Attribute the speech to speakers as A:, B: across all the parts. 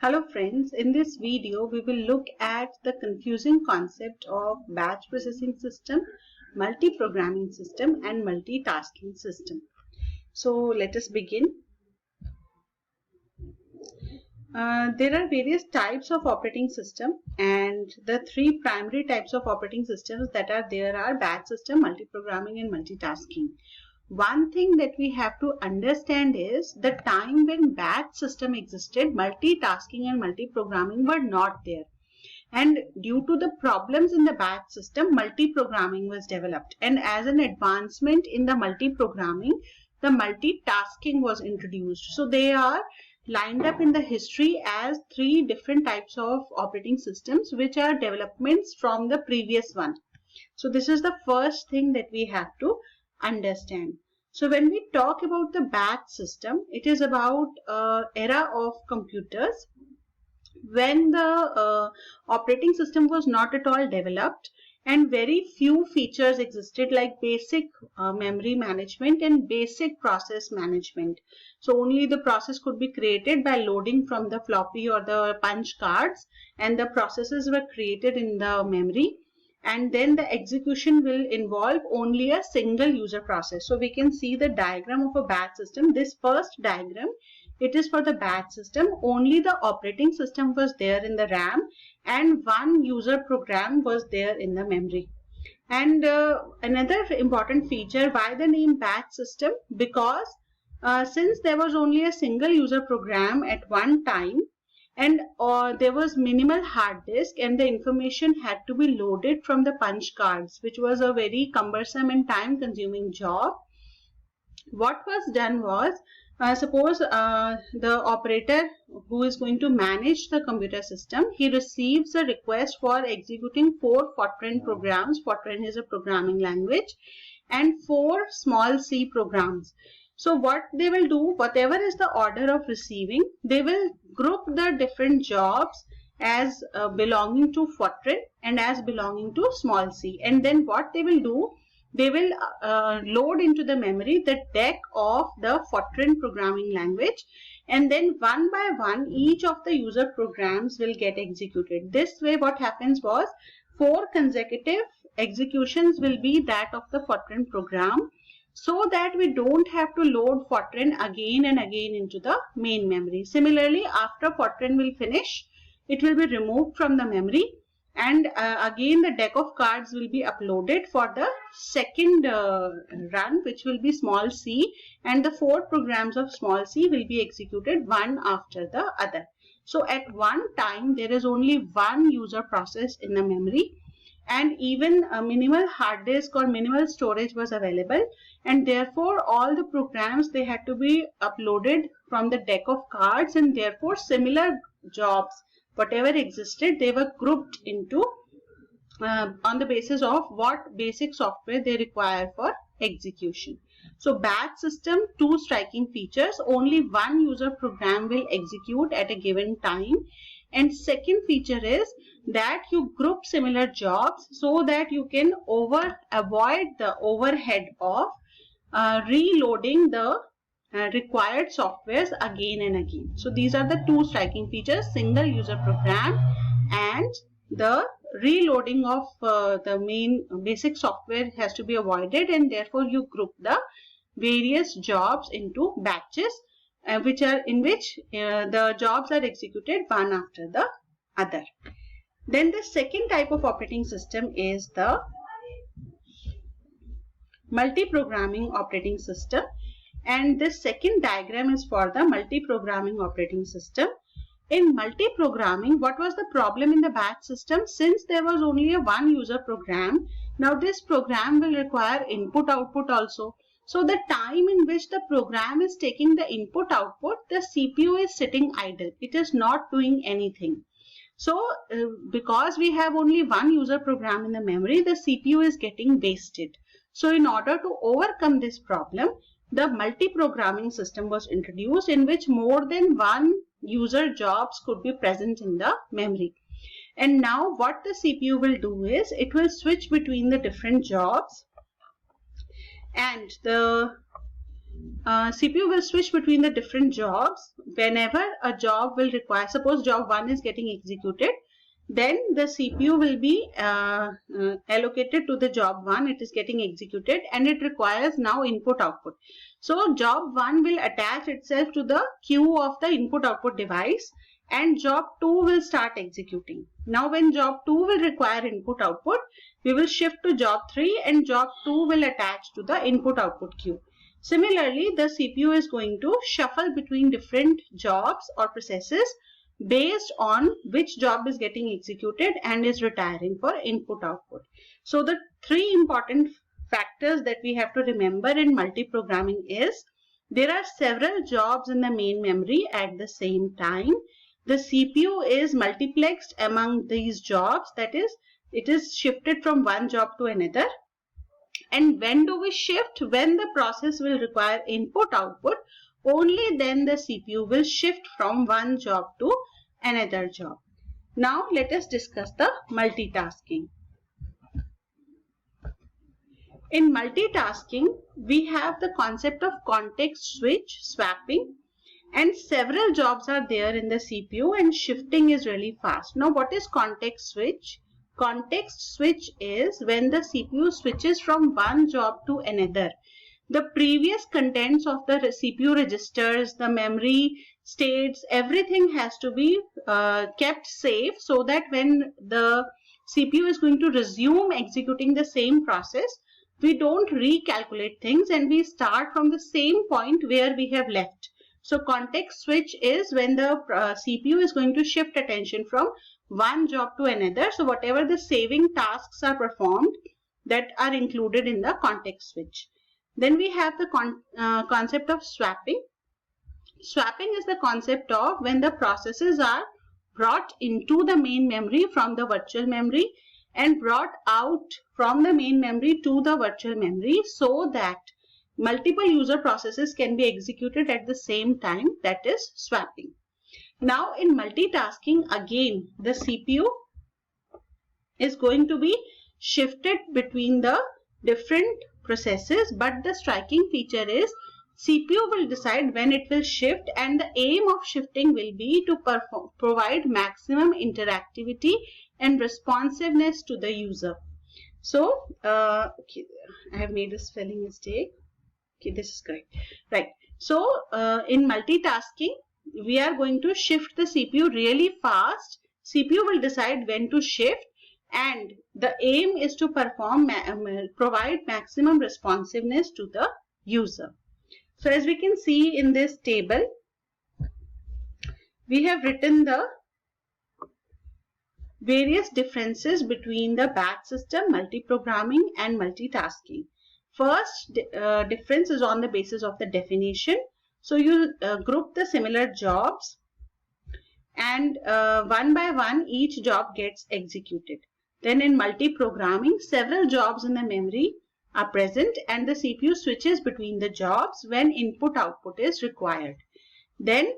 A: Hello friends, in this video we will look at the confusing concept of batch processing system, multi-programming system and multitasking system. So let us begin. There are various types of operating system, and the three primary types of operating systems that are there are batch system, multiprogramming and multitasking. One thing that we have to understand is the time when batch system existed, multitasking and multiprogramming were not there. And due to the problems in the batch system, multiprogramming was developed. And as an advancement in the multiprogramming, the multitasking was introduced. So they are lined up in the history as three different types of operating systems, which are developments from the previous one. So this is the first thing that we have to understand. So when we talk about the batch system, it is about era of computers when the operating system was not at all developed and very few features existed like basic memory management and basic process management. So only the process could be created by loading from the floppy or the punch cards, and the processes were created in the memory, and then the execution will involve only a single user process. So we can see the diagram of a batch system. This first diagram, it is for the batch system. Only the operating system was there in the RAM and one user program was there in the memory. And another important feature, why the name batch system? Because since there was only a single user program at one time, and there was minimal hard disk and the information had to be loaded from the punch cards, which was a very cumbersome and time consuming job. What was done was, suppose the operator who is going to manage the computer system, he receives a request for executing 4 Fortran programs. Fortran is a programming language, and 4 small c programs. So what they will do, whatever is the order of receiving, they will group the different jobs as belonging to Fortran and as belonging to small c. And then what they will do, they will load into the memory the deck of the Fortran programming language, and then one by one each of the user programs will get executed. This way what happens was 4 consecutive executions will be that of the Fortran program, so that we don't have to load Fortran again and again into the main memory. Similarly, after Fortran will finish, it will be removed from the memory, and again the deck of cards will be uploaded for the second run, which will be small c, and the 4 programs of small c will be executed one after the other. So at one time there is only one user process in the memory, and even a minimal hard disk or minimal storage was available, and therefore all the programs, they had to be uploaded from the deck of cards, and therefore similar jobs whatever existed, they were grouped into on the basis of what basic software they require for execution. So batch system, 2 striking features: only one user program will execute at a given time, and second feature is that you group similar jobs so that you can avoid the overhead of reloading the required softwares again and again. So these are the 2 striking features: single user program and the reloading of the main basic software has to be avoided, and therefore you group the various jobs into batches which the jobs are executed one after the other. Then the second type of operating system is the multiprogramming operating system, and this second diagram is for the multiprogramming operating system. In multiprogramming, what was the problem in the batch system? Since there was only a one user program, now this program will require input output also. So the time in which the program is taking the input output, the CPU is sitting idle. It is not doing anything. So because we have only one user program in the memory, the CPU is getting wasted. So in order to overcome this problem, the multiprogramming system was introduced, in which more than one user jobs could be present in the memory. And now what the CPU will do is, it will switch between the different jobs, and the CPU will switch between the different jobs. Whenever a job will require, suppose job 1 is getting executed, then the CPU will be allocated to the job 1. It is getting executed and it requires now input output. So job 1 will attach itself to the queue of the input output device and job 2 will start executing. Now when job 2 will require input output, we will shift to job 3 and job 2 will attach to the input output queue. Similarly, the CPU is going to shuffle between different jobs or processes based on which job is getting executed and is retiring for input output. So the three important factors that we have to remember in multiprogramming is there are several jobs in the main memory at the same time. The CPU is multiplexed among these jobs, that is, it is shifted from one job to another. And when do we shift? When the process will require input output, only then the CPU will shift from one job to another job. Now let us discuss the multitasking. In multitasking, we have the concept of context switch, swapping, and several jobs are there in the CPU and shifting is really fast. Now what is context switch? Context switch is when the CPU switches from one job to another. The previous contents of the CPU registers, the memory states, everything has to be kept safe so that when the CPU is going to resume executing the same process, we don't recalculate things and we start from the same point where we have left. So context switch is when the CPU is going to shift attention from one job to another. So whatever the saving tasks are performed, that are included in the context switch. Then we have the concept of swapping. Swapping is the concept of when the processes are brought into the main memory from the virtual memory and brought out from the main memory to the virtual memory so that multiple user processes can be executed at the same time, that is swapping. Now in multitasking, again the CPU is going to be shifted between the different processes, but the striking feature is CPU will decide when it will shift and the aim of shifting will be to provide maximum interactivity and responsiveness to the user. So, okay, I have made a spelling mistake. Okay, this is correct. Right. So, in multitasking, we are going to shift the CPU really fast. CPU will decide when to shift and the aim is to provide maximum responsiveness to the user. So, as we can see in this table, we have written the various differences between the batch system, multiprogramming and multitasking. First difference is on the basis of the definition. So you group the similar jobs and one by one each job gets executed. Then in multiprogramming, several jobs in the memory are present and the CPU switches between the jobs when input output is required. Then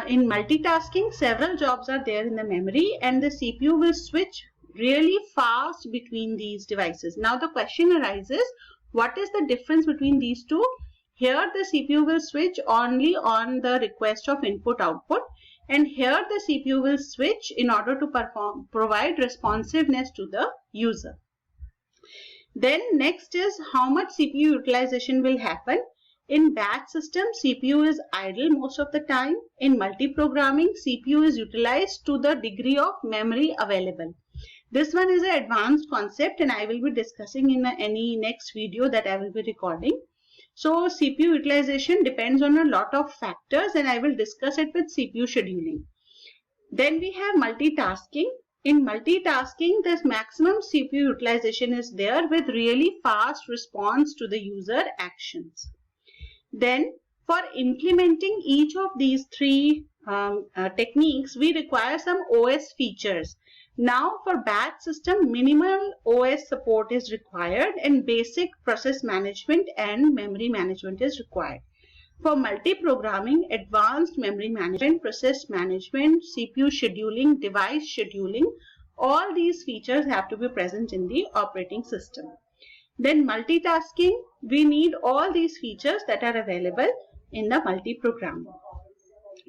A: in multitasking, several jobs are there in the memory and the CPU will switch really fast between these devices. Now the question arises, what is the difference between these two? Here the CPU will switch only on the request of input output and here the CPU will switch in order to provide responsiveness to the user. Then next is how much CPU utilization will happen. In batch system, CPU is idle most of the time. In multiprogramming, CPU is utilized to the degree of memory available. This one is an advanced concept and I will be discussing in any next video that I will be recording. So CPU utilization depends on a lot of factors and I will discuss it with CPU scheduling. Then we have multitasking. In multitasking, the maximum CPU utilization is there with really fast response to the user actions. Then for implementing each of these three techniques, we require some OS features. Now for batch system, minimal OS support is required and basic process management and memory management is required. For multiprogramming, advanced memory management, process management, CPU scheduling, device scheduling, all these features have to be present in the operating system. Then multitasking, we need all these features that are available in the multiprogramming.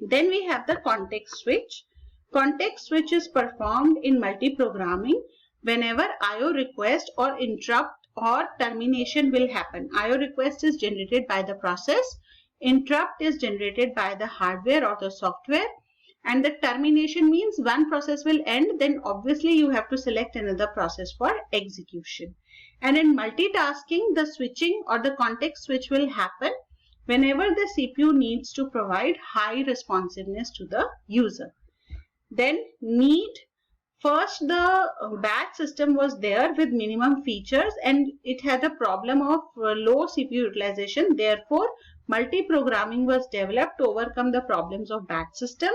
A: Then we have the context switch. Context switch is performed in multiprogramming whenever IO request or interrupt or termination will happen. IO request is generated by the process, interrupt is generated by the hardware or the software, and the termination means one process will end, then obviously you have to select another process for execution. And in multitasking, the switching or the context switch will happen whenever the CPU needs to provide high responsiveness to the user. Then need. First, the batch system was there with minimum features and it had a problem of low CPU utilization. Therefore, multiprogramming was developed to overcome the problems of batch system.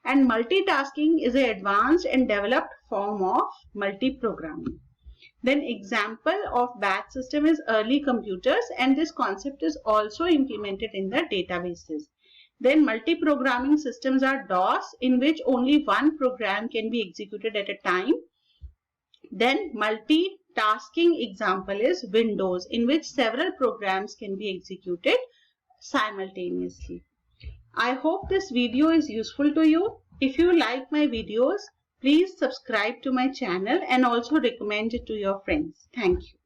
A: And multitasking is an advanced and developed form of multiprogramming. Then example of batch system is early computers, and this concept is also implemented in the databases. Then multiprogramming systems are DOS, in which only one program can be executed at a time. Then multitasking example is Windows, in which several programs can be executed simultaneously. I hope this video is useful to you. If you like my videos, please subscribe to my channel and also recommend it to your friends. Thank you.